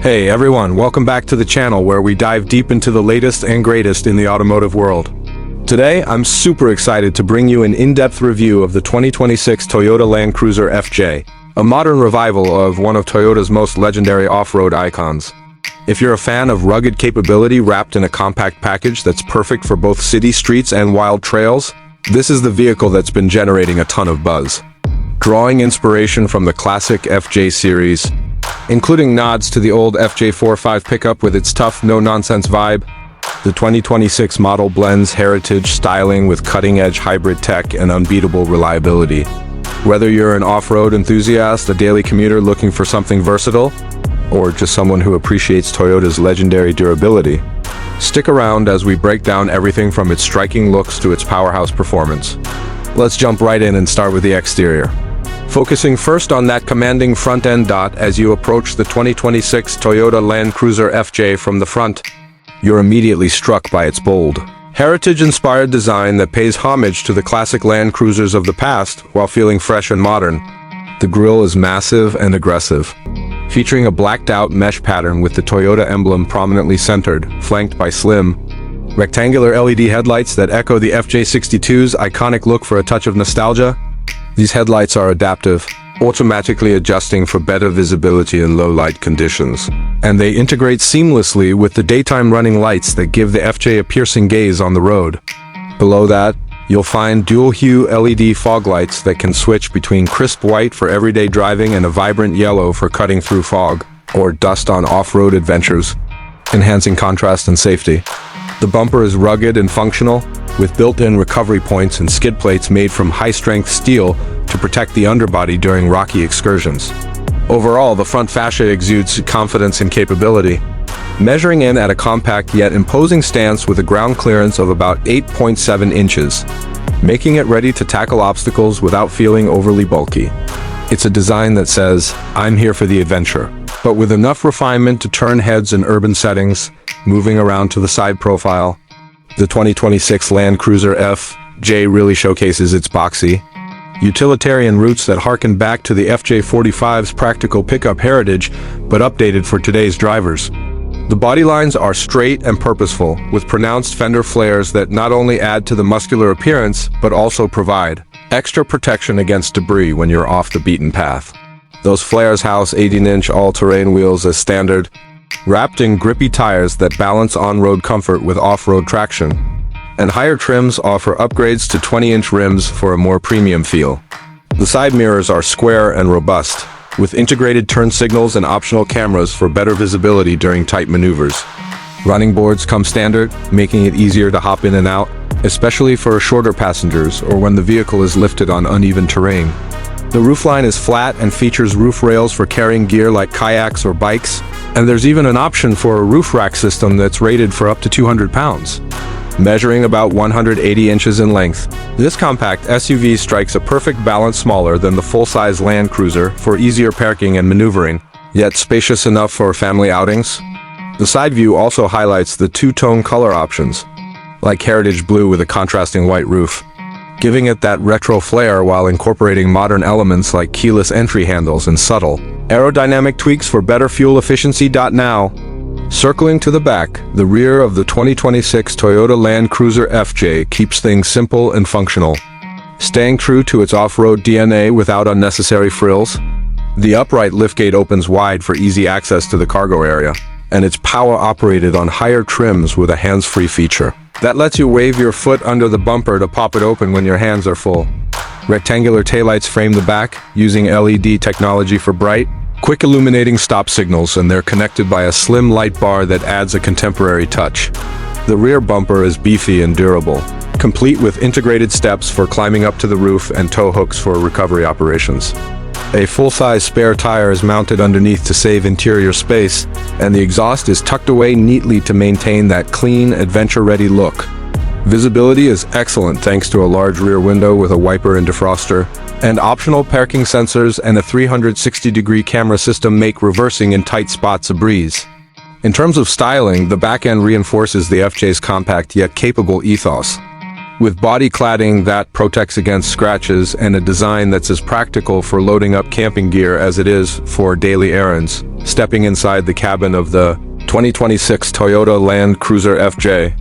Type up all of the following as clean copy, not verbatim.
Hey everyone, welcome back to the channel where we dive deep into the latest and greatest in the automotive world. Today, I'm super excited to bring you an in-depth review of the 2026 Toyota Land Cruiser FJ, a modern revival of one of Toyota's most legendary off-road icons. If you're a fan of rugged capability wrapped in a compact package that's perfect for both city streets and wild trails, this is the vehicle that's been generating a ton of buzz. Drawing inspiration from the classic FJ series, including nods to the old FJ45 Pickup with its tough, no-nonsense vibe, the 2026 model blends heritage styling with cutting-edge hybrid tech and unbeatable reliability. Whether you're an off-road enthusiast, a daily commuter looking for something versatile, or just someone who appreciates Toyota's legendary durability, stick around as we break down everything from its striking looks to its powerhouse performance. Let's jump right in and start with the exterior. Focusing first on that commanding front-end dot as you approach the 2026 Toyota Land Cruiser FJ from the front, you're immediately struck by its bold, heritage-inspired design that pays homage to the classic Land Cruisers of the past while feeling fresh and modern. The grille is massive and aggressive, featuring a blacked-out mesh pattern with the Toyota emblem prominently centered, flanked by slim, rectangular LED headlights that echo the FJ62's iconic look for a touch of nostalgia. These headlights are adaptive, automatically adjusting for better visibility in low-light conditions, and they integrate seamlessly with the daytime running lights that give the FJ a piercing gaze on the road. Below that, you'll find dual-hue LED fog lights that can switch between crisp white for everyday driving and a vibrant yellow for cutting through fog or dust on off-road adventures, enhancing contrast and safety. The bumper is rugged and functional, with built-in recovery points and skid plates made from high-strength steel to protect the underbody during rocky excursions. Overall, the front fascia exudes confidence and capability, measuring in at a compact yet imposing stance with a ground clearance of about 8.7 inches, making it ready to tackle obstacles without feeling overly bulky. It's a design that says, "I'm here for the adventure," but with enough refinement to turn heads in urban settings. Moving around to the side profile, the 2026 Land Cruiser FJ really showcases its boxy, utilitarian roots that harken back to the FJ45's practical pickup heritage, but updated for today's drivers. The body lines are straight and purposeful, with pronounced fender flares that not only add to the muscular appearance, but also provide extra protection against debris when you're off the beaten path. Those flares house 18-inch all-terrain wheels as standard, wrapped in grippy tires that balance on-road comfort with off-road traction, and higher trims offer upgrades to 20-inch rims for a more premium feel. The side mirrors are square and robust, with integrated turn signals and optional cameras for better visibility during tight maneuvers. Running boards come standard, making it easier to hop in and out, especially for shorter passengers or when the vehicle is lifted on uneven terrain. The roofline is flat and features roof rails for carrying gear like kayaks or bikes, and there's even an option for a roof rack system that's rated for up to 200 pounds. Measuring about 180 inches in length, this compact SUV strikes a perfect balance, smaller than the full-size Land Cruiser for easier parking and maneuvering, yet spacious enough for family outings. The side view also highlights the two-tone color options, like heritage blue with a contrasting white roof, giving it that retro flair while incorporating modern elements like keyless entry handles and subtle aerodynamic tweaks for better fuel efficiency. Now, circling to the back, the rear of the 2026 Toyota Land Cruiser FJ keeps things simple and functional, staying true to its off-road DNA without unnecessary frills. The upright liftgate opens wide for easy access to the cargo area, and it's power-operated on higher trims with a hands-free feature that lets you wave your foot under the bumper to pop it open when your hands are full. Rectangular taillights frame the back, using LED technology for bright, quick illuminating stop signals, and they're connected by a slim light bar that adds a contemporary touch. The rear bumper is beefy and durable, complete with integrated steps for climbing up to the roof and tow hooks for recovery operations. A full-size spare tire is mounted underneath to save interior space, and the exhaust is tucked away neatly to maintain that clean, adventure-ready look. Visibility is excellent thanks to a large rear window with a wiper and defroster, and optional parking sensors and a 360-degree camera system make reversing in tight spots a breeze. In terms of styling, the back end reinforces the FJ's compact yet capable ethos. With body cladding that protects against scratches and a design that's as practical for loading up camping gear as it is for daily errands. Stepping inside the cabin of the 2026 Toyota Land Cruiser FJ,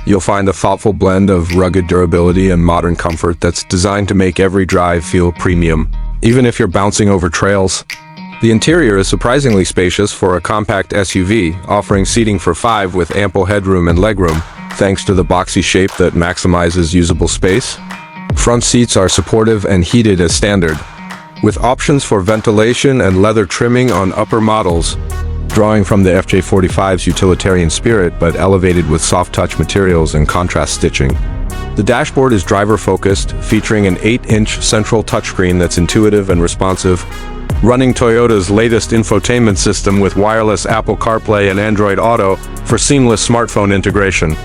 you'll find a thoughtful blend of rugged durability and modern comfort that's designed to make every drive feel premium, even if you're bouncing over trails. The interior is surprisingly spacious for a compact SUV, offering seating for 5 with ample headroom and legroom, thanks to the boxy shape that maximizes usable space. Front seats are supportive and heated as standard, with options for ventilation and leather trimming on upper models, drawing from the FJ45's utilitarian spirit but elevated with soft-touch materials and contrast stitching. The dashboard is driver-focused, featuring an 8-inch central touchscreen that's intuitive and responsive, running Toyota's latest infotainment system with wireless Apple CarPlay and Android Auto for seamless smartphone integration.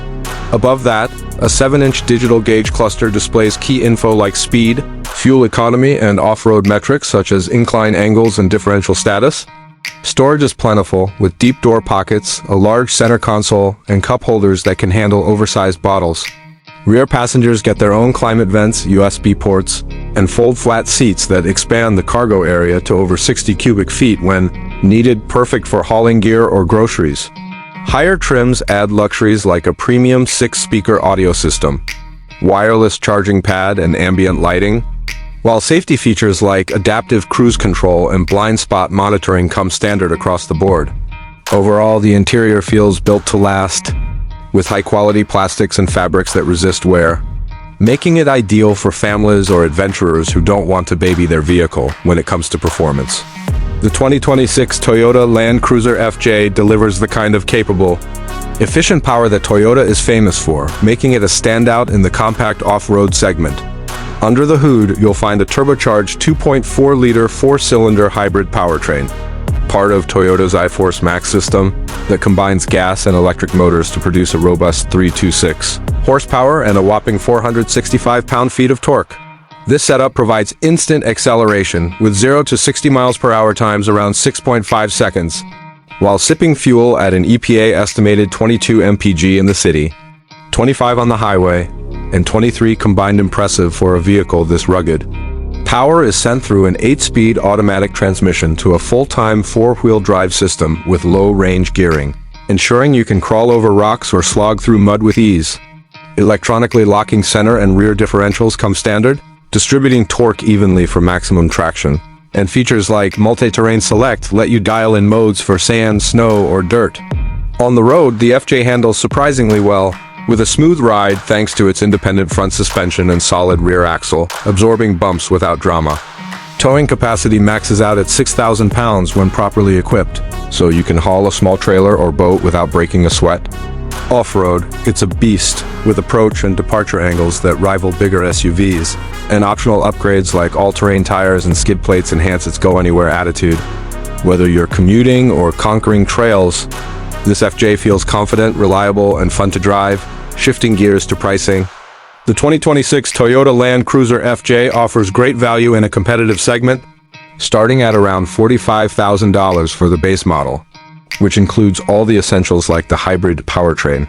Above that, a 7-inch digital gauge cluster displays key info like speed, fuel economy, and off-road metrics such as incline angles and differential status. Storage is plentiful, with deep door pockets, a large center console, and cup holders that can handle oversized bottles. Rear passengers get their own climate vents, USB ports, and fold-flat seats that expand the cargo area to over 60 cubic feet when needed, perfect for hauling gear or groceries. Higher trims add luxuries like a premium 6-speaker audio system, wireless charging pad, and ambient lighting, while safety features like adaptive cruise control and blind spot monitoring come standard across the board. Overall, the interior feels built to last, with high-quality plastics and fabrics that resist wear, making it ideal for families or adventurers who don't want to baby their vehicle when it comes to performance. The 2026 Toyota Land Cruiser FJ delivers the kind of capable, efficient power that Toyota is famous for, making it a standout in the compact off-road segment. Under the hood, you'll find a turbocharged 2.4-liter 4-cylinder hybrid powertrain, part of Toyota's iForce Max system that combines gas and electric motors to produce a robust 326 horsepower and a whopping 465 pound-feet of torque. This setup provides instant acceleration with 0 to 60 miles per hour times around 6.5 seconds, while sipping fuel at an EPA estimated 22 mpg in the city, 25 on the highway, and 23 combined. Impressive for a vehicle this rugged. Power is sent through an 8-speed automatic transmission to a full-time 4-wheel drive system with low-range gearing, ensuring you can crawl over rocks or slog through mud with ease. Electronically locking center and rear differentials come standard, distributing torque evenly for maximum traction. And features like Multi-Terrain Select let you dial in modes for sand, snow, or dirt. On the road, the FJ handles surprisingly well, with a smooth ride thanks to its independent front suspension and solid rear axle, absorbing bumps without drama. Towing capacity maxes out at 6,000 pounds when properly equipped, so you can haul a small trailer or boat without breaking a sweat. Off-road, it's a beast, with approach and departure angles that rival bigger SUVs, and optional upgrades like all-terrain tires and skid plates enhance its go-anywhere attitude. Whether you're commuting or conquering trails, this FJ feels confident, reliable, and fun to drive. Shifting gears to pricing, the 2026 Toyota Land Cruiser FJ offers great value in a competitive segment, starting at around $45,000 for the base model, which includes all the essentials like the hybrid powertrain,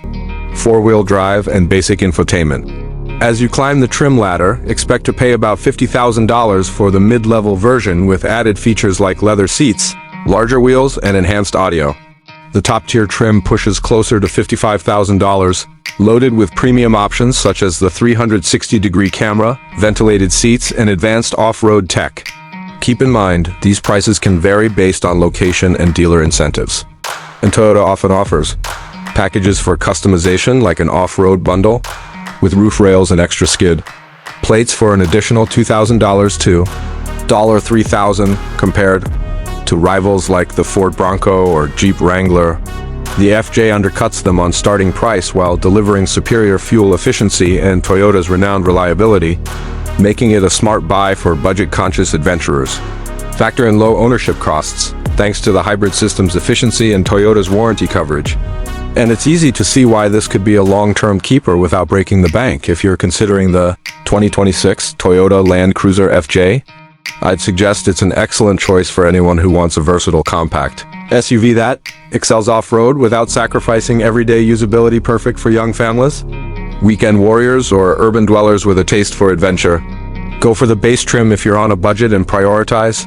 4-wheel drive, and basic infotainment. As you climb the trim ladder, expect to pay about $50,000 for the mid-level version with added features like leather seats, larger wheels, and enhanced audio. The top-tier trim pushes closer to $55,000, loaded with premium options such as the 360-degree camera, ventilated seats, and advanced off-road tech. Keep in mind, these prices can vary based on location and dealer incentives. And Toyota often offers packages for customization like an off-road bundle with roof rails and extra skid plates for an additional $2,000 to $3,000 compared to rivals like the Ford Bronco or Jeep Wrangler. The FJ undercuts them on starting price while delivering superior fuel efficiency and Toyota's renowned reliability, making it a smart buy for budget-conscious adventurers. Factor in low ownership costs, thanks to the hybrid system's efficiency and Toyota's warranty coverage. And it's easy to see why this could be a long-term keeper without breaking the bank. If you're considering the 2026 Toyota Land Cruiser FJ, I'd suggest it's an excellent choice for anyone who wants a versatile compact SUV that excels off-road without sacrificing everyday usability, perfect for young families. Weekend warriors or urban dwellers with a taste for adventure? Go for the base trim if you're on a budget and prioritize